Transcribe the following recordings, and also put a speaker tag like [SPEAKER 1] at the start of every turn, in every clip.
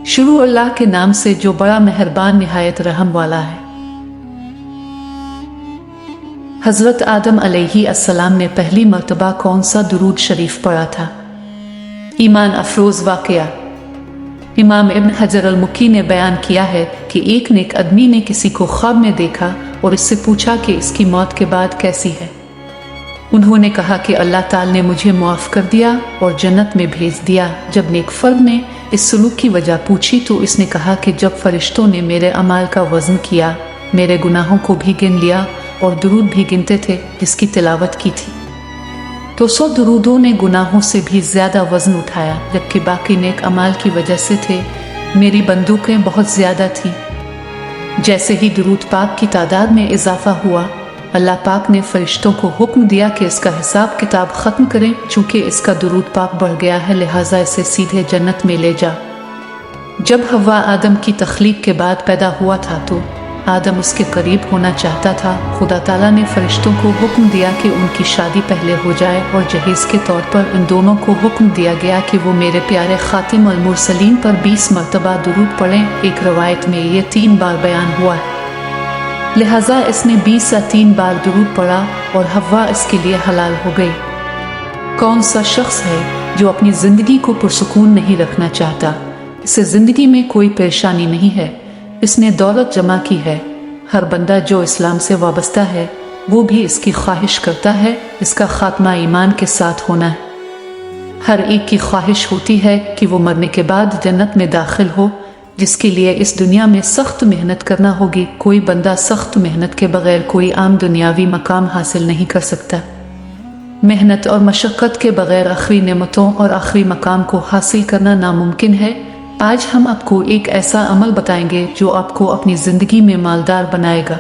[SPEAKER 1] शुरू अल्लाह के नाम से जो बड़ा मेहरबान निहायत रहम वाला है। हजरत आदम अलैहिस्सलाम ने पहली मर्तबा कौन सा दुरूद शरीफ पढ़ा था? ईमान अफरोज वाकया। इमाम इब्न हजर अल-मुक्की ने बयान किया है कि एक नेक आदमी ने किसी को ख्वाब में देखा और इससे पूछा कि इसकी मौत के बाद कैसी है। उन्होंने कहा कि अल्लाह ताला ने मुझे मुआफ़ कर दिया और जन्नत में भेज दिया। जब नेक फर्द ने इस सलूक की वजह पूछी तो इसने कहा कि जब फरिश्तों ने मेरे अमाल का वज़न किया, मेरे गुनाहों को भी गिन लिया और दुरूद भी गिनते थे जिसकी तिलावत की थी, तो 100 दुरूदों ने गुनाहों से भी ज़्यादा वज़न उठाया, जबकि बाकी नेक अमाल की वजह से थे। मेरी बंदूकें बहुत ज़्यादा थीं। जैसे ही दुरूद पाक की तादाद में इजाफा हुआ, अल्लाह पाक ने फरिश्तों को हुक्म दिया कि इसका हिसाब किताब ख़त्म करें। चूँकि इसका दुरूद पाक बढ़ गया है, लिहाजा इसे सीधे जन्नत में ले जा। जब हव्वा आदम की तख्लीक के बाद पैदा हुआ था तो आदम उसके करीब होना चाहता था। खुदा ताला ने फरिश्तों को हुक्म दिया कि उनकी शादी पहले हो जाए और जहेज़ के तौर पर इन दोनों को हुक्म दिया गया कि वो मेरे प्यारे खातिम अल मुरसलीन पर 20 मरतबा दुरूद पढ़ें। एक रवायत में ये 3 बार बयान हुआ है, लिहाजा इसने 20 या 3 बार दुरूद पढ़ा और हव्वा इसके लिए हलाल हो गई। कौन सा शख्स है जो अपनी ज़िंदगी को पुरसुकून नहीं रखना चाहता? इसे ज़िंदगी में कोई परेशानी नहीं है, इसने दौलत जमा की है। हर बंदा जो इस्लाम से वाबस्ता है वो भी इसकी ख्वाहिश करता है, इसका खात्मा ईमान के साथ होना है। हर एक की ख्वाहिश होती है कि वो मरने के बाद जन्नत में दाखिल हो, जिसके लिए इस दुनिया में सख्त मेहनत करना होगी। कोई बंदा सख्त मेहनत के बगैर कोई आम दुनियावी मकाम हासिल नहीं कर सकता। मेहनत और मशक्क़त के बगैर आखिरी नेमतों और आखिरी मकाम को हासिल करना नामुमकिन है। आज हम आपको एक ऐसा अमल बताएंगे जो आपको अपनी ज़िंदगी में मालदार बनाएगा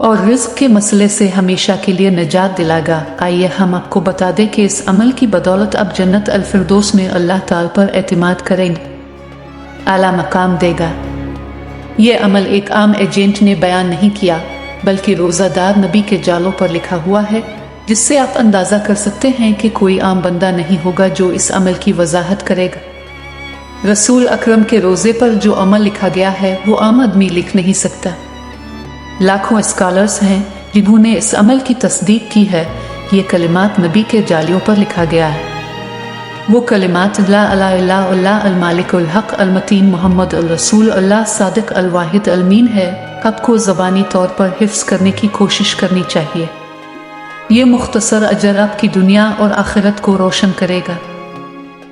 [SPEAKER 1] और रिज़्क़ के मसले से हमेशा के लिए निजात दिलाएगा। आइए हम आपको बता दें कि इस अमल की बदौलत आप जन्नत अल फिरदौस में अल्लाह ताला पर एतमाद करेंगे, आला मकाम देगा। ये अमल एक आम एजेंट ने बयान नहीं किया, बल्कि रोज़ादार नबी के जालों पर लिखा हुआ है, जिससे आप अंदाज़ा कर सकते हैं कि कोई आम बंदा नहीं होगा जो इस अमल की वजाहत करेगा। रसूल अकरम के रोज़े पर जो अमल लिखा गया है वो आम आदमी लिख नहीं सकता। लाखों स्कॉलर्स हैं जिन्होंने इस अमल की तस्दीक की है। ये कलिमात नबी के जालियों पर लिखा गया है। वो कलिमात ला इलाहा इल्लल्लाह अल मालिक अल हक अल मतीन मुहम्मद अल रसूल अल्लाह सादिक अल वाहिद अल मीन है। आपको ज़बानी तौर पर हिफ्ज़ करने की कोशिश करनी चाहिए। ये मुख्तसर अजर आपकी दुनिया और आखिरत को रोशन करेगा।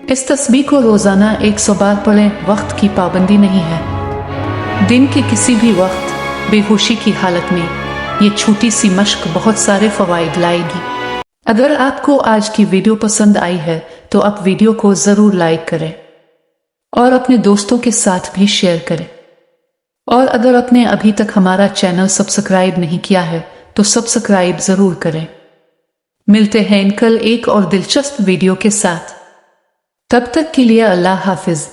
[SPEAKER 1] इस तस्बीह को रोज़ाना 100 बार पढ़ें। वक्त की पाबंदी नहीं है। दिन के किसी भी वक्त बेहोशी की हालत में ये छोटी सी मश्क बहुत सारे फ़वाइद लाएगी। अगर आपको आज की वीडियो पसंद आई है तो आप वीडियो को ज़रूर लाइक करें और अपने दोस्तों के साथ भी शेयर करें। और अगर आपने अभी तक हमारा चैनल सब्सक्राइब नहीं किया है तो सब्सक्राइब ज़रूर करें। मिलते हैं कल एक और दिलचस्प वीडियो के साथ। तब तक के लिए अल्लाह हाफिज़।